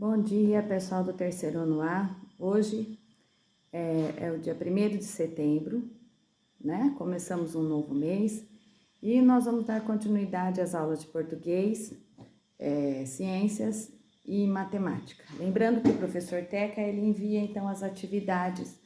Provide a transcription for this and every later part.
Bom dia, pessoal do terceiro ano A. Hoje é o dia 1º de setembro, né? Começamos um novo mês e nós vamos dar continuidade às aulas de português, ciências e matemática. Lembrando que o professor Teca, ele envia então as atividades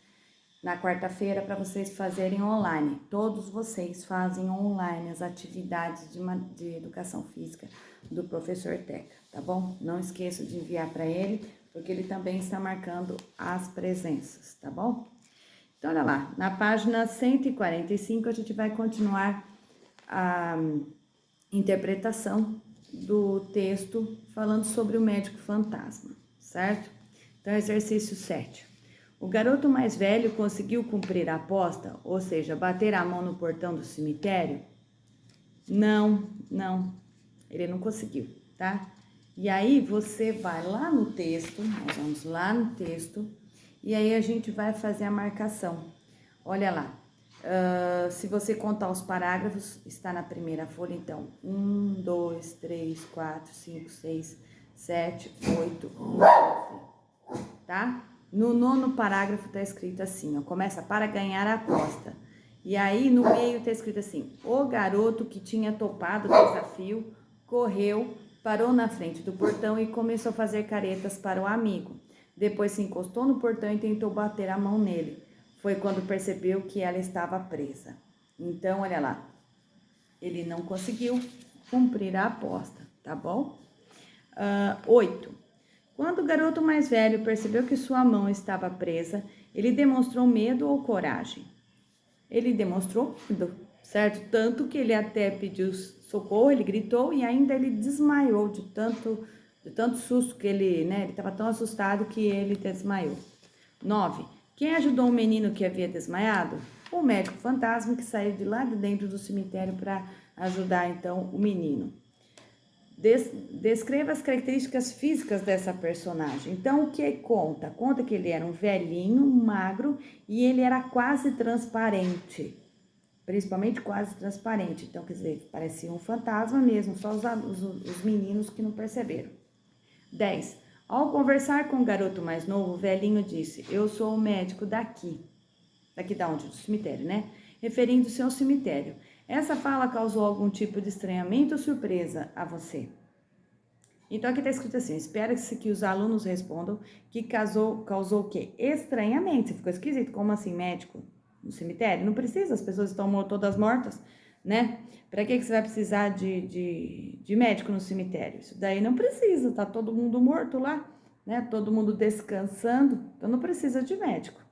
na quarta-feira para vocês fazerem online. Todos vocês fazem online as atividades de educação física do professor Teca, tá bom? Não esqueça de enviar para ele, porque ele também está marcando as presenças, tá bom? Então, olha lá, na página 145 a gente vai continuar a interpretação do texto falando sobre o médico fantasma, certo? Então, exercício 7. O garoto mais velho conseguiu cumprir a aposta, ou seja, bater a mão no portão do cemitério? Não, ele não conseguiu, tá? E aí você vai lá no texto, nós vamos lá no texto, e aí a gente vai fazer a marcação. Olha lá, se você contar os parágrafos, está na primeira folha, então, 1, 2, 3, 4, 5, 6, 7, 8, 9, tá? No 9º parágrafo tá escrito assim, ó, começa para ganhar a aposta. E aí no meio tá escrito assim, o garoto que tinha topado o desafio correu, parou na frente do portão e começou a fazer caretas para o amigo. Depois se encostou no portão e tentou bater a mão nele. Foi quando percebeu que ela estava presa. Então, olha lá, ele não conseguiu cumprir a aposta, tá bom? 8. Quando o garoto mais velho percebeu que sua mão estava presa, ele demonstrou medo ou coragem? Ele demonstrou medo, certo? Tanto que ele até pediu socorro, ele gritou e ainda ele desmaiou de tanto susto que ele, né? Ele estava tão assustado que ele desmaiou. 9. Quem ajudou o menino que havia desmaiado? O médico fantasma que saiu de lá de dentro do cemitério para ajudar então o menino. Descreva as características físicas dessa personagem. Então, o que conta? Conta que ele era um velhinho, magro, e ele era quase transparente. Principalmente quase transparente. Então, quer dizer, parecia um fantasma mesmo, só os meninos que não perceberam. 10. Ao conversar com o garoto mais novo, o velhinho disse, eu sou o médico daqui. Daqui da onde? Do cemitério, né? Referindo-se ao cemitério. Essa fala causou algum tipo de estranhamento ou surpresa a você? Então, aqui está escrito assim, espera-se que os alunos respondam que causou o quê? Estranhamento. Você ficou esquisito, como assim, médico no cemitério? Não precisa, as pessoas estão todas mortas, né? Para que você vai precisar de médico no cemitério? Isso daí não precisa, tá todo mundo morto lá, né? Todo mundo descansando, então não precisa de médico.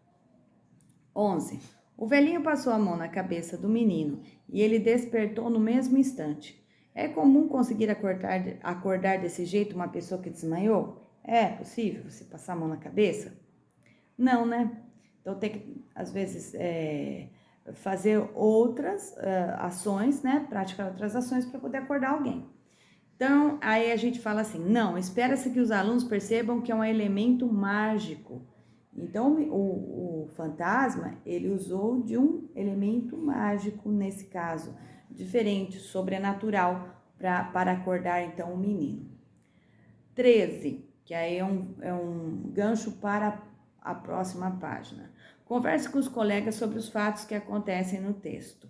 11. O velhinho passou a mão na cabeça do menino e ele despertou no mesmo instante. É comum conseguir acordar desse jeito uma pessoa que desmaiou? É possível você passar a mão na cabeça? Não, né? Então tem que, às vezes, fazer outras ações, né? Praticar outras ações para poder acordar alguém. Então, aí a gente fala assim, não, espera-se que os alunos percebam que é um elemento mágico. Então, o fantasma, ele usou de um elemento mágico nesse caso, diferente, sobrenatural, para acordar, então, o menino. 13, que aí é um gancho para a próxima página. Converse com os colegas sobre os fatos que acontecem no texto.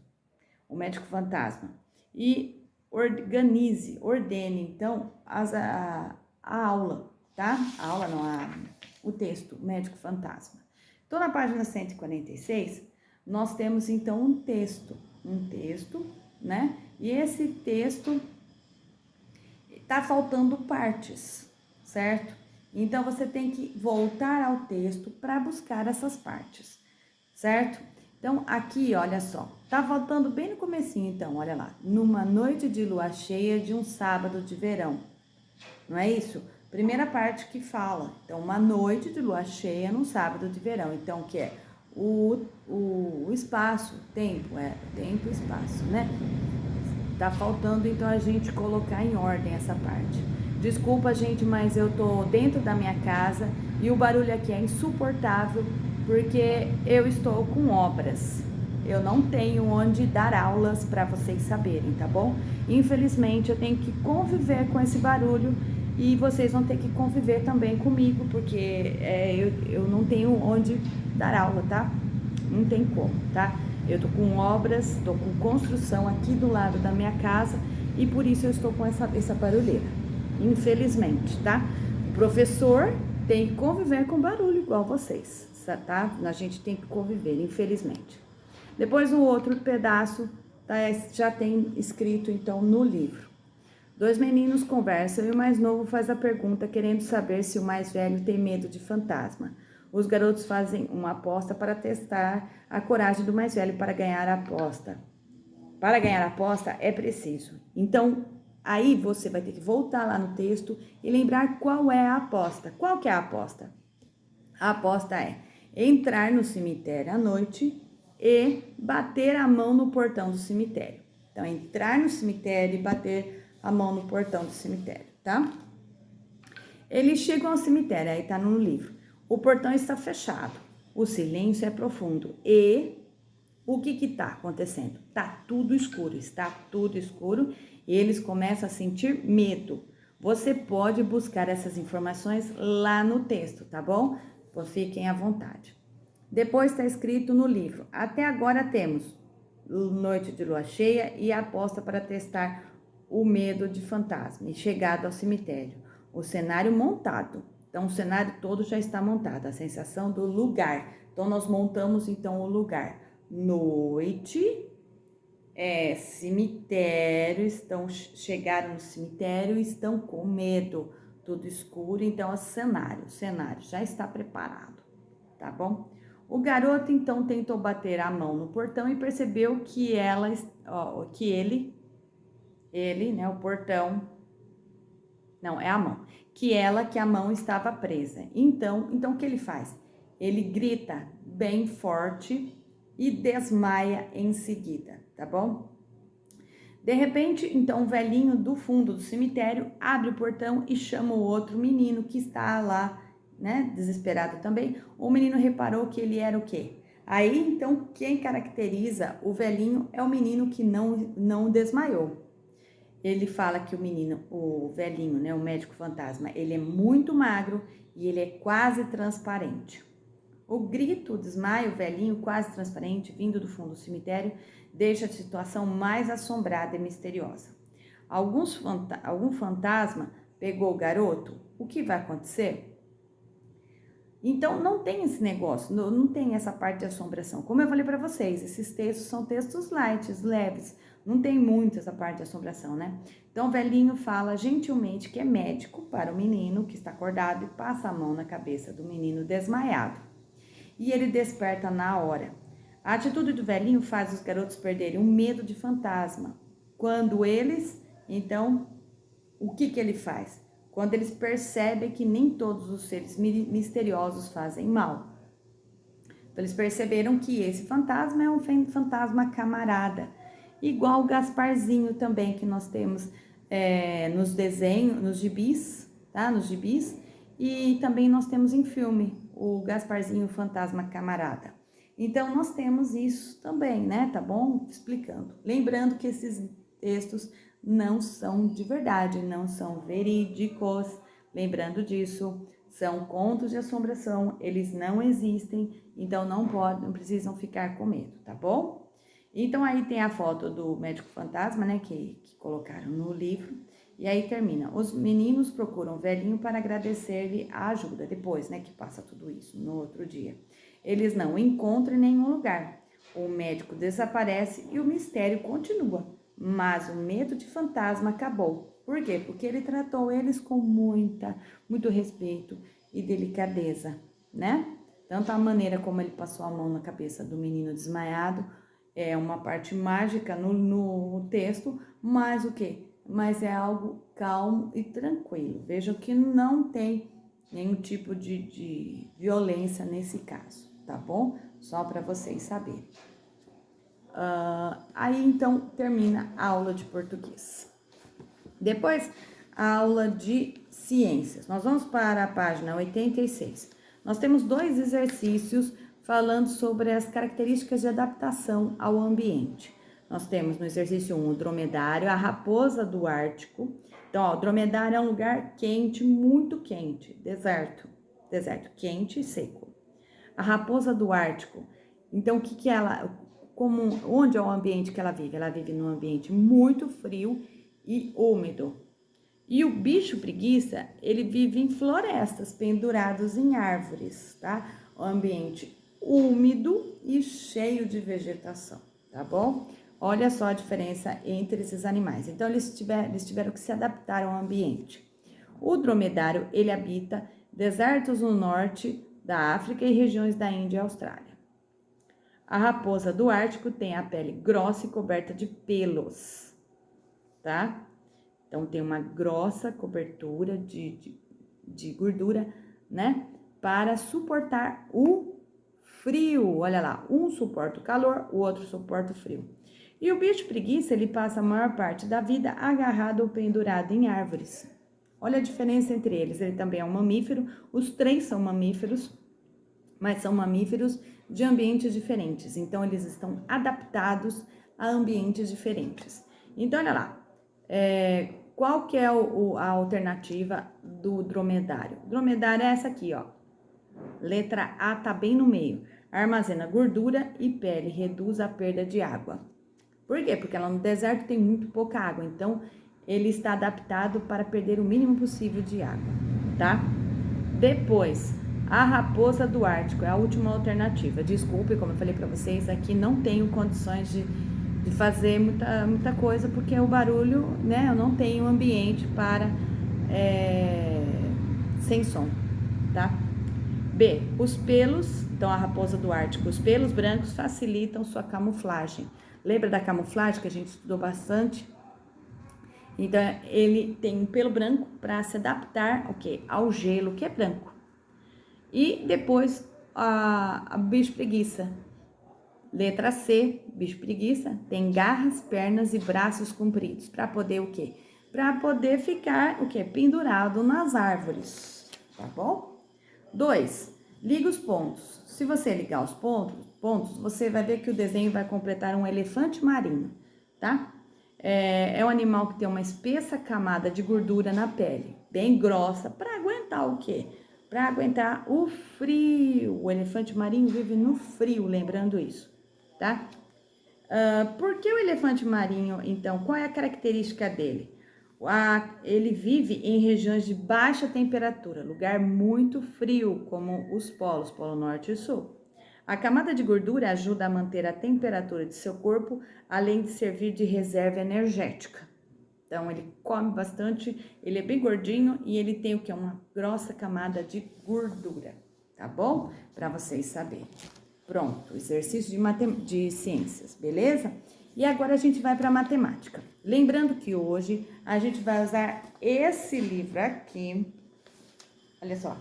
O médico fantasma. E ordene, então, a aula, tá? A aula não, o texto, o médico fantasma. Então, na página 146, nós temos, então, um texto, né? E esse texto tá faltando partes, certo? Então, você tem que voltar ao texto para buscar essas partes, certo? Então, aqui, olha só, tá faltando bem no comecinho, então, olha lá. Numa noite de lua cheia de um sábado de verão, não é isso? Primeira parte que fala, então, uma noite de lua cheia num sábado de verão. Então, o que é? O espaço, tempo e espaço, né? Tá faltando, então, a gente colocar em ordem essa parte. Desculpa, gente, mas eu tô dentro da minha casa e o barulho aqui é insuportável porque eu estou com obras. Eu não tenho onde dar aulas para vocês saberem, tá bom? Infelizmente, eu tenho que conviver com esse barulho e vocês vão ter que conviver também comigo, porque eu não tenho onde dar aula, tá? Não tem como, tá? Eu tô com obras, tô com construção aqui do lado da minha casa e por isso eu estou com essa barulheira, infelizmente, tá? O professor tem que conviver com barulho igual vocês, tá? A gente tem que conviver, infelizmente. Depois no outro pedaço, tá, já tem escrito então no livro. Dois meninos conversam e o mais novo faz a pergunta querendo saber se o mais velho tem medo de fantasma. Os garotos fazem uma aposta para testar a coragem do mais velho para ganhar a aposta. Para ganhar a aposta é preciso. Então, aí você vai ter que voltar lá no texto e lembrar qual é a aposta. Qual que é a aposta? A aposta é entrar no cemitério à noite e bater a mão no portão do cemitério. Então, entrar no cemitério e bater a mão no portão do cemitério, tá? Eles chegam ao cemitério, aí tá no livro. O portão está fechado, o silêncio é profundo e o que tá acontecendo? Tá tudo escuro, está tudo escuro e eles começam a sentir medo. Você pode buscar essas informações lá no texto, tá bom? Então, fiquem à vontade. Depois está escrito no livro. Até agora temos noite de lua cheia e a aposta para testar o medo de fantasma e chegado ao cemitério. O cenário montado. Então, o cenário todo já está montado. A sensação do lugar. Então, nós montamos então o lugar. Noite, cemitério, chegaram no cemitério e estão com medo, tudo escuro, então o cenário já está preparado, tá bom? O garoto então tentou bater a mão no portão e percebeu que ele, né, o portão, não, é a mão, que a mão estava presa. Então o que ele faz? Ele grita bem forte e desmaia em seguida, tá bom? De repente, então, o velhinho do fundo do cemitério abre o portão e chama o outro menino que está lá, né, desesperado também. O menino reparou que ele era o quê? Aí, então, quem caracteriza o velhinho é o menino que não desmaiou. Ele fala que o velhinho, né, o médico fantasma, ele é muito magro e ele é quase transparente. O grito, o desmaio, velhinho, quase transparente, vindo do fundo do cemitério, deixa a situação mais assombrada e misteriosa. Algum fantasma pegou o garoto? O que vai acontecer? Então, não tem esse negócio, não tem essa parte de assombração. Como eu falei para vocês, esses textos são textos light, leves, não tem muito essa parte de assombração, né? Então, o velhinho fala gentilmente que é médico para o menino que está acordado e passa a mão na cabeça do menino desmaiado. E ele desperta na hora. A atitude do velhinho faz os garotos perderem o medo de fantasma. Quando eles, então, o que ele faz? Quando eles percebem que nem todos os seres misteriosos fazem mal. Então, eles perceberam que esse fantasma é um fantasma camarada. Igual o Gasparzinho também, que nós temos nos desenhos, nos gibis, tá? Nos gibis. E também nós temos em filme o Gasparzinho Fantasma Camarada. Então, nós temos isso também, né? Tá bom? Explicando. Lembrando que esses textos não são de verdade, não são verídicos. Lembrando disso, são contos de assombração, eles não existem, então não precisam ficar com medo, tá bom? Então, aí tem a foto do médico fantasma, né? Que colocaram no livro. E aí termina, os meninos procuram o velhinho para agradecer-lhe a ajuda, depois, né, que passa tudo isso, no outro dia. Eles não o encontram em nenhum lugar. O médico desaparece e o mistério continua, mas o medo de fantasma acabou. Por quê? Porque ele tratou eles com muito respeito e delicadeza, né? Tanto a maneira como ele passou a mão na cabeça do menino desmaiado, é uma parte mágica no texto, mas o quê? Mas é algo calmo e tranquilo. Vejam que não tem nenhum tipo de violência nesse caso, tá bom? Só para vocês saberem. Aí então termina a aula de português. Depois, a aula de ciências. Nós vamos para a página 86. Nós temos 2 exercícios falando sobre as características de adaptação ao ambiente. nós temos no exercício 1 o dromedário, a raposa do Ártico. Então, ó, o dromedário é um lugar quente, muito quente, deserto quente e seco. A raposa do Ártico, então o que que ela, onde é o ambiente que ela vive? Ela vive num ambiente muito frio e úmido. E o bicho preguiça, ele vive em florestas, pendurados em árvores, tá? O ambiente úmido e cheio de vegetação, tá bom? Olha só a diferença entre esses animais. Então, eles tiveram que se adaptar ao ambiente. O dromedário, ele habita desertos no norte da África e regiões da Índia e Austrália. A raposa do Ártico tem a pele grossa e coberta de pelos, tá? Então, tem uma grossa cobertura de gordura, né? Para suportar o frio. Olha lá, um suporta o calor, o outro suporta o frio. E o bicho preguiça, ele passa a maior parte da vida agarrado ou pendurado em árvores. Olha a diferença entre eles. Ele também é um mamífero, os três são mamíferos, mas são mamíferos de ambientes diferentes. Então, eles estão adaptados a ambientes diferentes. Então, olha lá. Qual que é a alternativa do dromedário? O dromedário é essa aqui, ó. Letra A tá bem no meio. Armazena gordura e pele, reduz a perda de água. Por quê? Porque lá no deserto tem muito pouca água, então ele está adaptado para perder o mínimo possível de água, tá? Depois, a raposa do Ártico é a última alternativa. Desculpe, como eu falei para vocês, aqui não tenho condições de fazer muita coisa, porque o barulho, né, eu não tenho ambiente para sem som, tá? B, os pelos, então a raposa do Ártico, os pelos brancos facilitam sua camuflagem. Lembra da camuflagem que a gente estudou bastante? Então, ele tem um pelo branco para se adaptar ao gelo, que é branco. E depois, a bicho preguiça. Letra C, bicho preguiça, tem garras, pernas e braços compridos. Para poder o quê? Para poder ficar, pendurado nas árvores, tá bom? 2, liga os pontos. Se você ligar os pontos, você vai ver que o desenho vai completar um elefante marinho, tá? É um animal que tem uma espessa camada de gordura na pele, bem grossa, para aguentar o quê? Para aguentar o frio. O elefante marinho vive no frio, lembrando isso, tá? Por que o elefante marinho, então, qual é a característica dele? Ele vive em regiões de baixa temperatura, lugar muito frio, como os polos, Polo Norte e Sul. A camada de gordura ajuda a manter a temperatura de seu corpo, além de servir de reserva energética. Então, ele come bastante, ele é bem gordinho e ele tem o que? Uma grossa camada de gordura, tá bom? Para vocês saberem. Pronto, exercício de ciências, beleza? E agora a gente vai para matemática. Lembrando que hoje a gente vai usar esse livro aqui. Olha só.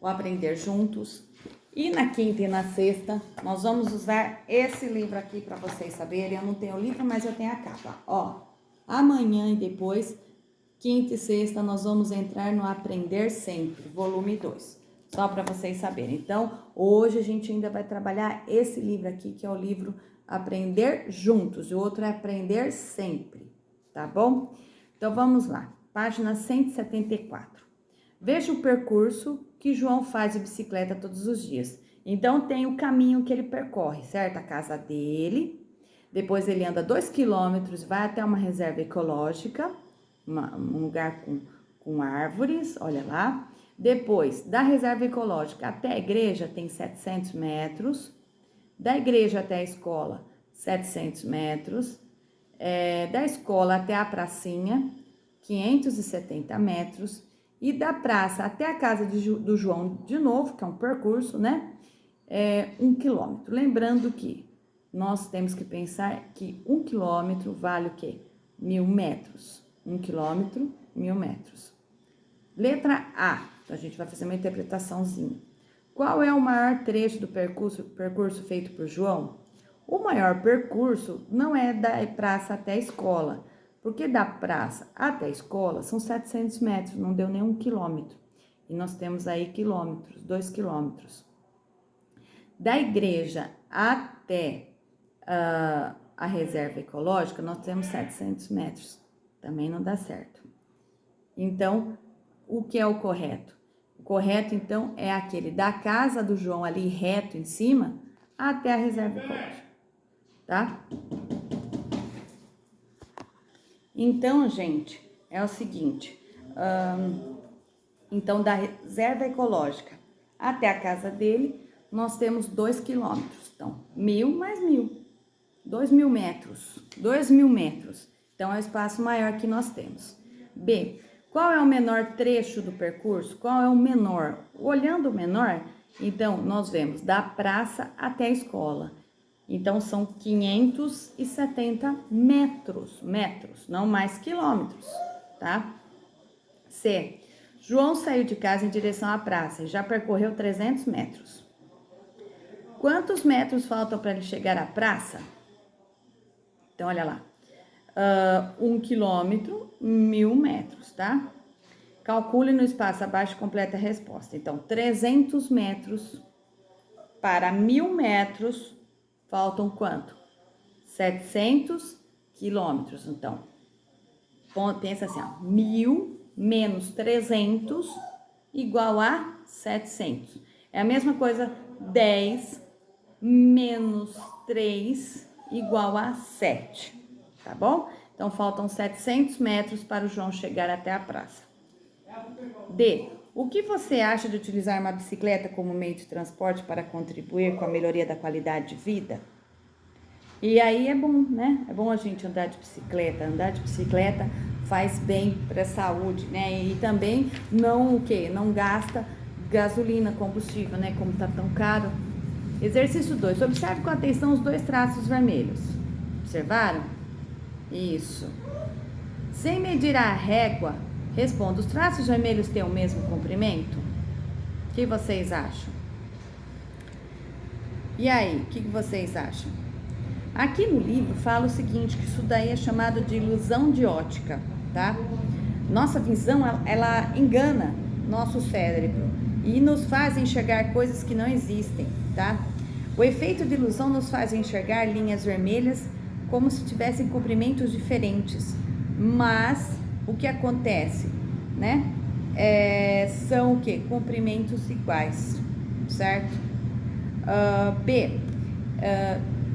O Aprender Juntos. E na quinta e na sexta, nós vamos usar esse livro aqui para vocês saberem. Eu não tenho o livro, mas eu tenho a capa. Ó, amanhã e depois, quinta e sexta, nós vamos entrar no Aprender Sempre, volume 2. Só para vocês saberem. Então, hoje a gente ainda vai trabalhar esse livro aqui, que é o livro Aprender Juntos. E o outro é Aprender Sempre, tá bom? Então, vamos lá. Página 174. Veja o percurso que João faz de bicicleta todos os dias. Então, tem o caminho que ele percorre, certo? A casa dele. Depois, ele anda 2 quilômetros, vai até uma reserva ecológica, um lugar com árvores, olha lá. Depois, da reserva ecológica até a igreja, tem 700 metros. Da igreja até a escola, 700 metros. Da escola até a pracinha, 570 metros. E da praça até a casa do João, de novo, que é um percurso, né? 1 quilômetro. Lembrando que nós temos que pensar que 1 quilômetro vale o quê? 1.000 metros. 1 quilômetro, 1.000 metros. Letra A. Então, a gente vai fazer uma interpretaçãozinha. Qual é o maior trecho do percurso feito por João? O maior percurso não é da praça até a escola, porque da praça até a escola são 700 metros, não deu nem 1 quilômetro. E nós temos aí quilômetros, 2 quilômetros. Da igreja até a reserva ecológica, nós temos 700 metros. Também não dá certo. Então, o que é o correto? O correto, então, é aquele da casa do João ali reto em cima até a reserva ecológica, tá? Então, gente, é o seguinte, então da reserva ecológica até a casa dele, nós temos 2 quilômetros. Então, 1.000 mais 1.000, 2.000 metros, 2.000 metros. Então, é o espaço maior que nós temos. B, qual é o menor trecho do percurso? Qual é o menor? Olhando o menor, então, nós vemos da praça até a escola. Então, são 570 metros, não mais quilômetros, tá? C, João saiu de casa em direção à praça e já percorreu 300 metros. Quantos metros faltam para ele chegar à praça? Então, olha lá. 1 quilômetro, 1.000 metros, tá? Calcule no espaço abaixo e completa a resposta. Então, 300 metros para 1.000 metros, faltam quanto? 700 quilômetros. Então, pensa assim, ó, 1.000 menos 300 igual a 700. É a mesma coisa, 10 menos 3 igual a 7, tá bom? Então, faltam 700 metros para o João chegar até a praça. D. O que você acha de utilizar uma bicicleta como meio de transporte para contribuir com a melhoria da qualidade de vida? E aí é bom, né? É bom a gente andar de bicicleta. Andar de bicicleta faz bem para a saúde, né? E também não gasta gasolina, combustível, né? Como tá tão caro. Exercício 2. Observe com atenção os 2 traços vermelhos. Observaram? Isso. Sem medir a régua, responda, os traços vermelhos têm o mesmo comprimento? O que vocês acham? E aí, o que vocês acham? Aqui no livro fala o seguinte, que isso daí é chamado de ilusão de ótica, tá? Nossa visão, ela engana nosso cérebro e nos faz enxergar coisas que não existem, tá? O efeito de ilusão nos faz enxergar linhas vermelhas como se tivessem comprimentos diferentes, mas o que acontece, né? São o quê? Comprimentos iguais, certo? B.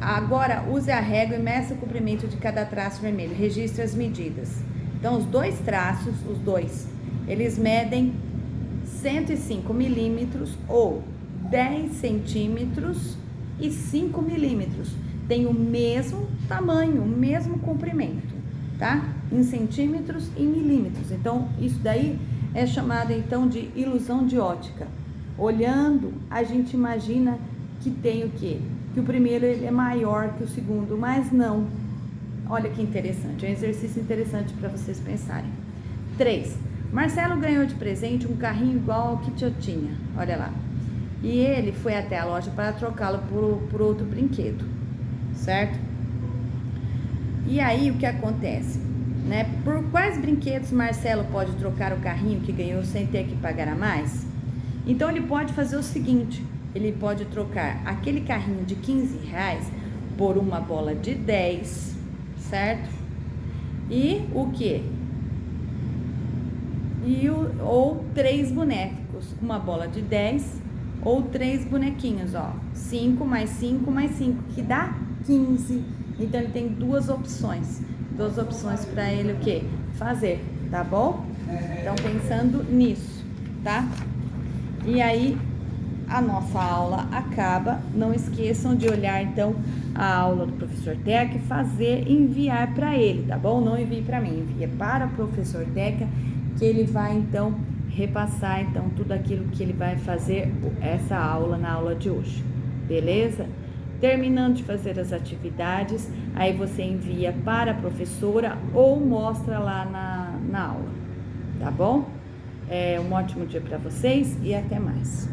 Agora, use a régua e meça o comprimento de cada traço vermelho. Registre as medidas. Então, os 2 traços, eles medem 105 milímetros ou 10 centímetros e 5 milímetros. Tem o mesmo tamanho, o mesmo comprimento, tá? Em centímetros e milímetros. Então, isso daí é chamado, então, de ilusão de ótica. Olhando, a gente imagina que tem o quê? Que o primeiro ele é maior que o segundo, mas não. Olha que interessante, é um exercício interessante para vocês pensarem. 3. Marcelo ganhou de presente um carrinho igual ao que eu tinha, olha lá. E ele foi até a loja para trocá-lo por outro brinquedo, certo? E aí, o que acontece? Né? Por quais brinquedos Marcelo pode trocar o carrinho que ganhou sem ter que pagar a mais? Então, ele pode fazer o seguinte... Ele pode trocar aquele carrinho de R$15 por uma bola de 10, certo? E o quê? Ou 3 bonecos, uma bola de 10 ou 3 bonequinhos, ó. 5 mais 5 mais 5, que dá 15. Então, ele tem 2 opções. 2 opções para ele o quê? Fazer, tá bom? Então, pensando nisso, tá? E aí... a nossa aula acaba. Não esqueçam de olhar, então, a aula do professor Teca e enviar para ele, tá bom? Não envie para mim, envia para o professor Teca, que ele vai, então, repassar, então, tudo aquilo que ele vai fazer essa aula na aula de hoje, beleza? Terminando de fazer as atividades, aí você envia para a professora ou mostra lá na aula, tá bom? Um ótimo dia para vocês e até mais.